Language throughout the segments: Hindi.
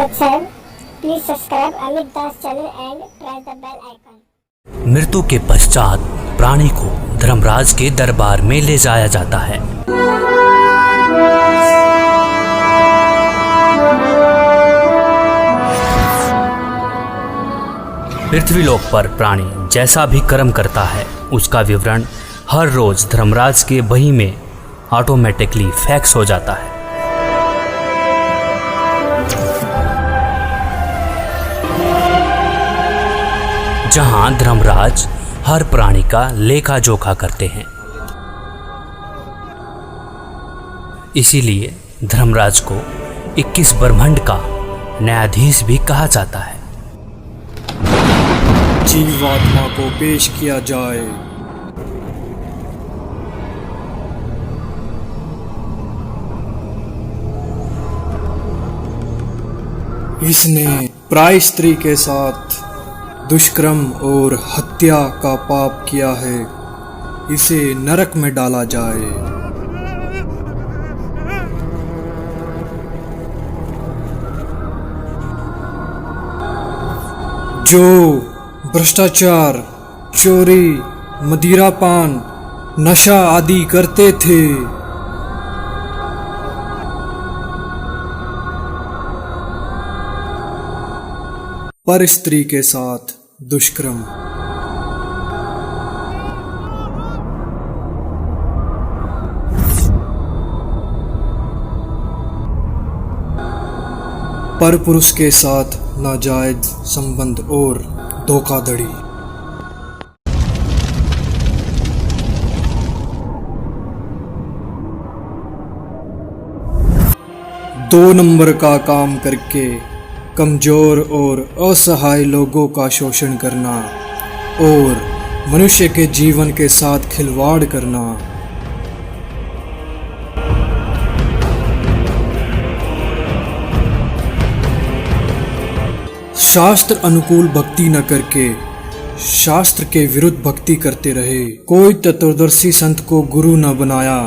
subscribe. Please subscribe Amit Das channel and press the bell icon. मृत्यु के पश्चात प्राणी को धर्मराज के दरबार में ले जाया जाता है। पृथ्वीलोक पर प्राणी जैसा भी कर्म करता है उसका विवरण हर रोज धर्मराज के बही में ऑटोमेटिकली फैक्स हो जाता है। जहां धर्मराज हर प्राणी का लेखा जोखा करते हैं। इसीलिए धर्मराज को 21 ब्रह्मांड का न्यायाधीश भी कहा जाता है। जीवात्मा को पेश किया जाए। इसने प्राय स्त्री के साथ दुष्कर्म और हत्या का पाप किया है, इसे नरक में डाला जाए। जो भ्रष्टाचार, चोरी, मदिरापान, नशा आदि करते थे, पर स्त्री के साथ दुष्कर्म, पर पुरुष के साथ नाजायज संबंध और धोखाधड़ी। दो नंबर का काम करके कमजोर और असहाय लोगों का शोषण करना और मनुष्य के जीवन के साथ खिलवाड़ करना। शास्त्र अनुकूल भक्ति न करके शास्त्र के विरुद्ध भक्ति करते रहे। कोई तत्वदर्शी संत को गुरु न बनाया।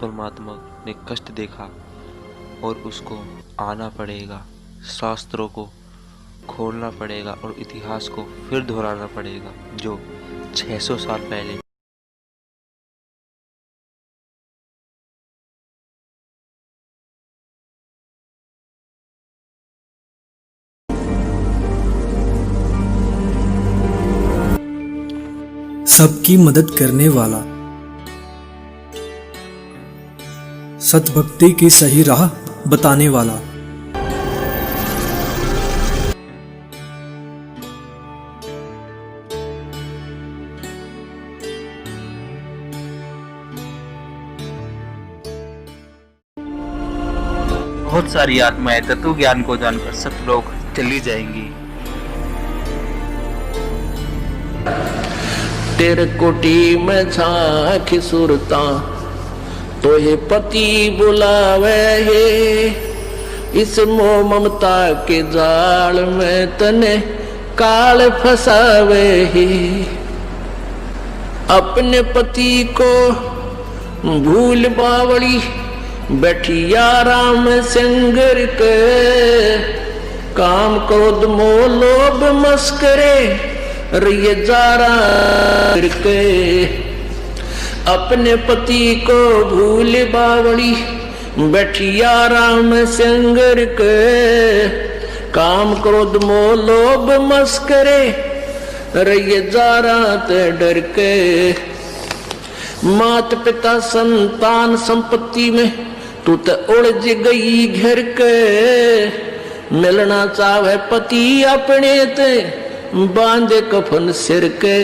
परमात्मा ने कष्ट देखा और उसको आना पड़ेगा, शास्त्रों को खोलना पड़ेगा और इतिहास को फिर दोहराना पड़ेगा जो 600 साल पहले। सबकी मदद करने वाला, सतभक्ति की सही राह बताने वाला, बहुत सारी आत्माएं तत्व ज्ञान को जानकर सतलोक चली जाएंगी। तेरे कोटी में झांकी सुरता तो ये पति बुलावे है, इस मोह ममता के जाल में तने काल फसावे है। अपने पति को भूल बावड़ी बैठी आराम संगर के, काम क्रोध मोह लोभ मस्करे रिये जारा के। अपने पति को भूल बावड़ी बैठी आराम संगर के, काम क्रोध मोह लोभ मस्करे रहिए जारा ते डर के। मात पिता संतान संपत्ति में तू तो उलझ गई घर के, मिलना चाहे पति अपने ते बांधे कफन सिर के।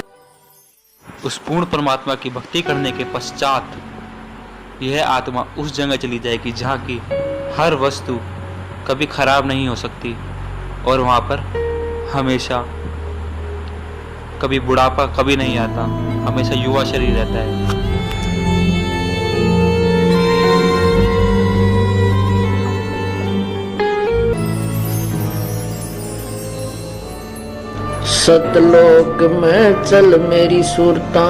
उस पूर्ण परमात्मा की भक्ति करने के पश्चात यह आत्मा उस जगह चली जाएगी जहाँ की हर वस्तु कभी खराब नहीं हो सकती और वहाँ पर हमेशा कभी बुढ़ापा कभी नहीं आता, हमेशा युवा शरीर रहता है। सतलोक में चल मेरी सुरता,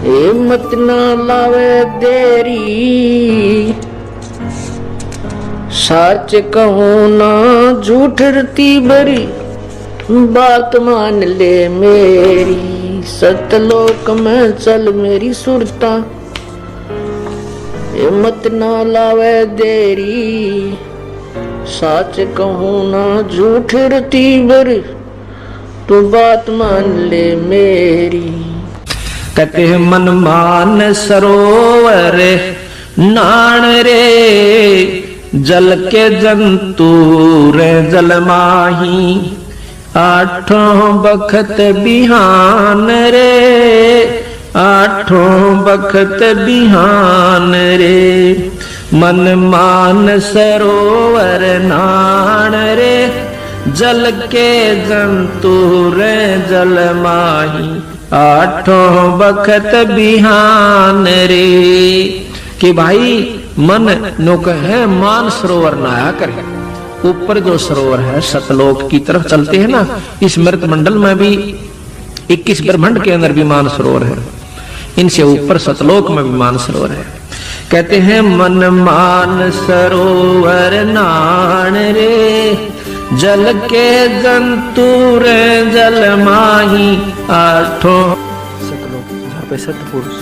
हिम्मत ना लावे देरी, सच कहूँ ना झूठ रती बरी, बात मान ले मेरी। सतलोक में चल मेरी सुरता, हिम्मत ना लावे देरी, सच कहूँ ना झूठ रती बर, तू बात मान ले मेरी। कहते हैं मन मान सरोवर नाण रे, जल के जंतु रे जल माही, आठों बखत बिहान रे, आठों बखत बिहान रे। मन मान सरोवर नाण रे, जल के जंतु रे जल माही, आठों बखत बिहान रे। कि भाई मन नो है मान सरोवर नहाया करे। ऊपर जो सरोवर है सतलोक की तरफ चलते हैं ना, इस मृत मंडल में भी 21 ब्रह्मांड के अंदर भी मान सरोवर है, इनसे ऊपर सतलोक में भी मान सरोवर है। कहते हैं मन मान सरोवर नाण रे, जल के जंतु रे जल माही, आठों सतलोक जहाँ पे सत्य पुरुष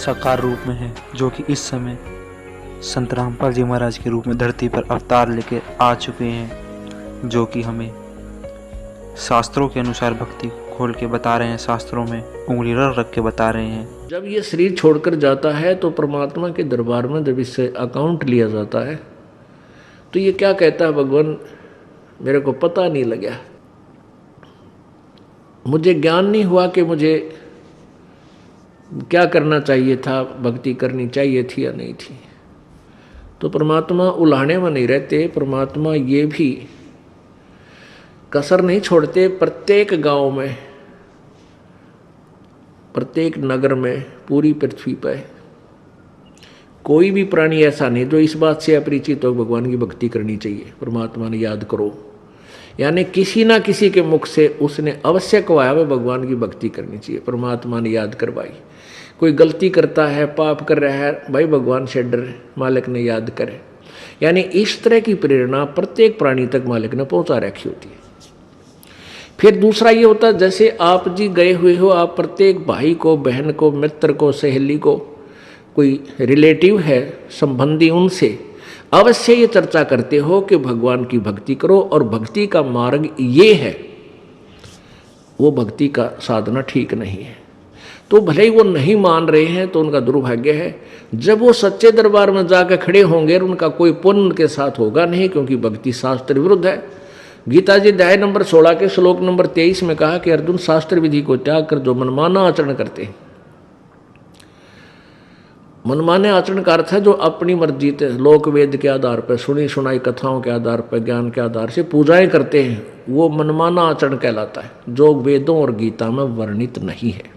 साकार रूप में है, जो कि इस समय संत रामपाल जी महाराज के रूप में धरती पर अवतार लेके आ चुके हैं, जो कि हमें शास्त्रों के अनुसार भक्ति खोल के बता रहे हैं, शास्त्रों में उंगली रख के बता रहे हैं। जब ये शरीर छोड़कर जाता है तो परमात्मा के दरबार में जब इससे अकाउंट लिया जाता है तो ये क्या कहता है, भगवान मेरे को पता नहीं लगा, मुझे ज्ञान नहीं हुआ कि मुझे क्या करना चाहिए था, भक्ति करनी चाहिए थी या नहीं थी। तो परमात्मा उलाहने में नहीं रहते, परमात्मा ये भी कसर नहीं छोड़ते। प्रत्येक गांव में, प्रत्येक नगर में, पूरी पृथ्वी पर कोई भी प्राणी ऐसा नहीं जो इस बात से अपरिचित हो भगवान की भक्ति करनी चाहिए, परमात्मा ने याद करो। यानी किसी ना किसी के मुख से उसने अवश्य कहा है भगवान की भक्ति करनी चाहिए, परमात्मा ने याद करवाई। कोई गलती करता है, पाप कर रहा है, भाई भगवान से डर, मालिक ने याद करे। यानी इस तरह की प्रेरणा प्रत्येक प्राणी तक मालिक ने पहुंचा रखी होती है। फिर दूसरा ये होता है, जैसे आप जी गए हुए हो, आप प्रत्येक भाई को, बहन को, मित्र को, सहेली को, कोई रिलेटिव है, संबंधी, उनसे अवश्य ये चर्चा करते हो कि भगवान की भक्ति करो और भक्ति का मार्ग ये है, वो भक्ति का साधना ठीक नहीं है। तो भले ही वो नहीं मान रहे हैं तो उनका दुर्भाग्य है। जब वो सच्चे दरबार में जाकर खड़े होंगे उनका कोई पुण्य उनके साथ होगा नहीं, क्योंकि भक्ति शास्त्र विरुद्ध है। गीता जी अध्याय नंबर 16 के श्लोक नंबर 23 में कहा कि अर्जुन, शास्त्र विधि को त्याग कर जो मनमाना आचरण करते हैं, मनमाने आचरण का अर्थ है जो अपनी मर्जी से लोक वेद के आधार पर, सुनी सुनाई कथाओं के आधार पर, ज्ञान के आधार से पूजाएं करते हैं, वो मनमाना आचरण कहलाता है, जो वेदों और गीता में वर्णित नहीं है।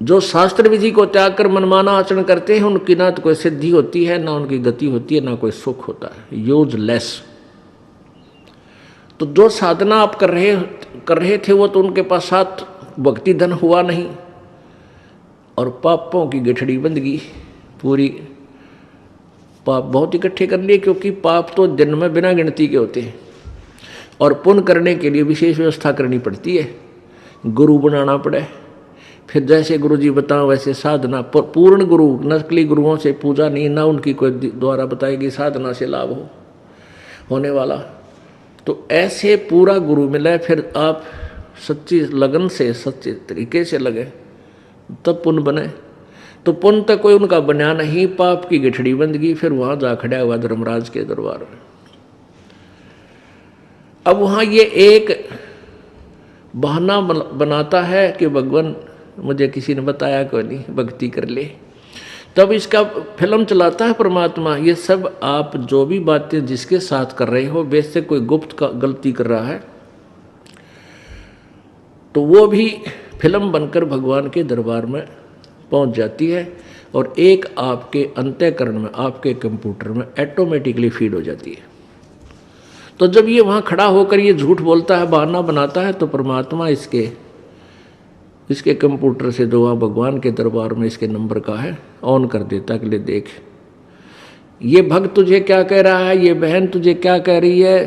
जो शास्त्र विधि को त्याग कर मनमाना आचरण करते हैं उनकी ना तो कोई सिद्धि होती है, ना उनकी गति होती है, ना कोई सुख होता है, यूजलेस। तो जो साधना आप कर रहे थे वो तो उनके पास साथ भक्ति धन हुआ नहीं और पापों की गठड़ी बंध गई पूरी। पाप बहुत इकट्ठे कर लिए, क्योंकि पाप तो दिन में बिना गिनती के होते हैं और पुण्य करने के लिए विशेष व्यवस्था करनी पड़ती है, गुरु बनाना पड़े। फिर जैसे गुरु जी बताओ वैसे साधना, पूर्ण गुरु, नकली गुरुओं से पूजा नहीं, ना उनकी कोई द्वारा बताएगी साधना से लाभ होने वाला। तो ऐसे पूरा गुरु मिले, फिर आप सच्ची लगन से, सच्चे तरीके से लगे, तब पुण्य बने। तो पुण्य तक कोई उनका बना नहीं, पाप की गठड़ी बंद गई। फिर वहाँ जा खड़ा हुआ धर्मराज के दरबार में। अब वहाँ ये एक बहाना बनाता है कि भगवान मुझे किसी ने बताया कोई नहीं, भक्ति कर ले। तब इसका फिल्म चलाता है परमात्मा, ये सब आप जो भी बातें जिसके साथ कर रहे हो, वैसे कोई गुप्त का गलती कर रहा है तो वो भी फिल्म बनकर भगवान के दरबार में पहुंच जाती है और एक आपके अंतःकरण में, आपके कंप्यूटर में ऑटोमेटिकली फीड हो जाती है। तो जब ये वहाँ खड़ा होकर ये झूठ बोलता है, बहाना बनाता है, तो परमात्मा इसके कंप्यूटर से जो वहाँ भगवान के दरबार में इसके नंबर का है ऑन कर देता है कि ले देख, ये भक्त तुझे क्या कह रहा है, ये बहन तुझे क्या कह रही है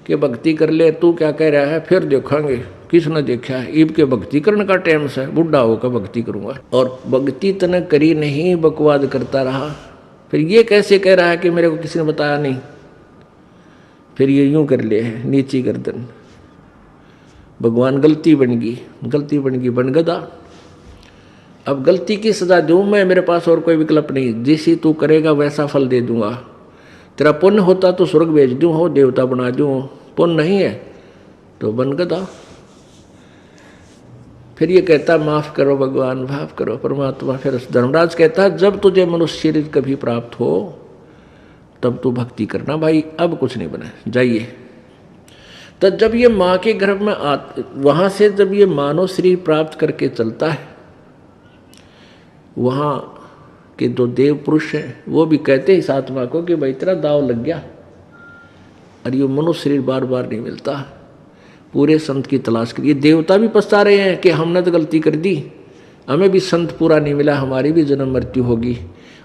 कि भक्ति कर ले, तू क्या कह रहा है, फिर देखेंगे किसने देखा है। ईब के भक्ति करने का टाइम से बुढ़ा होकर भक्ति करूँगा, और भक्ति तने करी नहीं, बकवाद करता रहा। फिर ये कैसे कह रहा है कि मेरे को किसी ने बताया नहीं, फिर ये यूं कर ले है नीची गर्दन। भगवान गलती बन गई बन गदा। अब गलती की सजा दूं मैं, मेरे पास और कोई विकल्प नहीं, जिसी तू करेगा वैसा फल दे दूंगा। तेरा पुण्य होता तो स्वर्ग भेज दूं, हो देवता बना दूं, पुण्य नहीं है तो बन गदा। फिर ये कहता माफ करो भगवान, माफ करो परमात्मा। फिर धर्मराज कहता है जब तुझे मनुष्य शरीर कभी प्राप्त हो तब तू भक्ति करना भाई, अब कुछ नहीं बना, जाइए। तो जब ये माँ के गर्भ में वहाँ से जब ये मानव शरीर प्राप्त करके चलता है, वहाँ के जो देव पुरुष हैं वो भी कहते हैं इस आत्मा को कि भाई तेरा दाव लग गया, और ये मनुष्य शरीर बार बार नहीं मिलता, पूरे संत की तलाश करिए। देवता भी पछता रहे हैं कि हमने तो गलती कर दी, हमें भी संत पूरा नहीं मिला, हमारी भी जन्म मृत्यु होगी,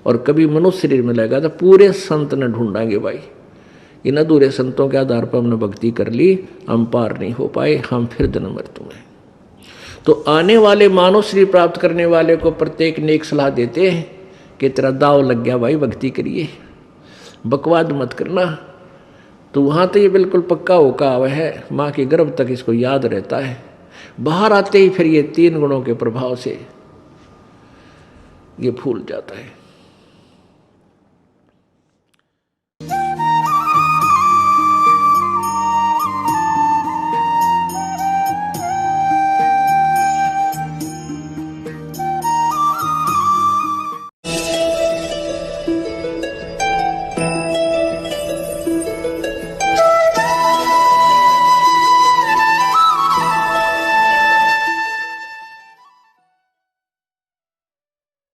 और कभी मनुष्य शरीर मिलेगा तो पूरे संत ने ढूंढांगे भाई। इन अधूरे संतों के आधार पर हमने भक्ति कर ली, हम पार नहीं हो पाए, हम फिर जन्म मृत्यु में। तो आने वाले मानव शरीर प्राप्त करने वाले को प्रत्येक ने एक सलाह देते हैं कि तेरा दाव लग गया भाई, भक्ति करिए, बकवाद मत करना। तो वहाँ तो ये बिल्कुल पक्का होका हुआ है, माँ के गर्भ तक इसको याद रहता है। बाहर आते ही फिर ये 3 गुणों के प्रभाव से ये भूल जाता है।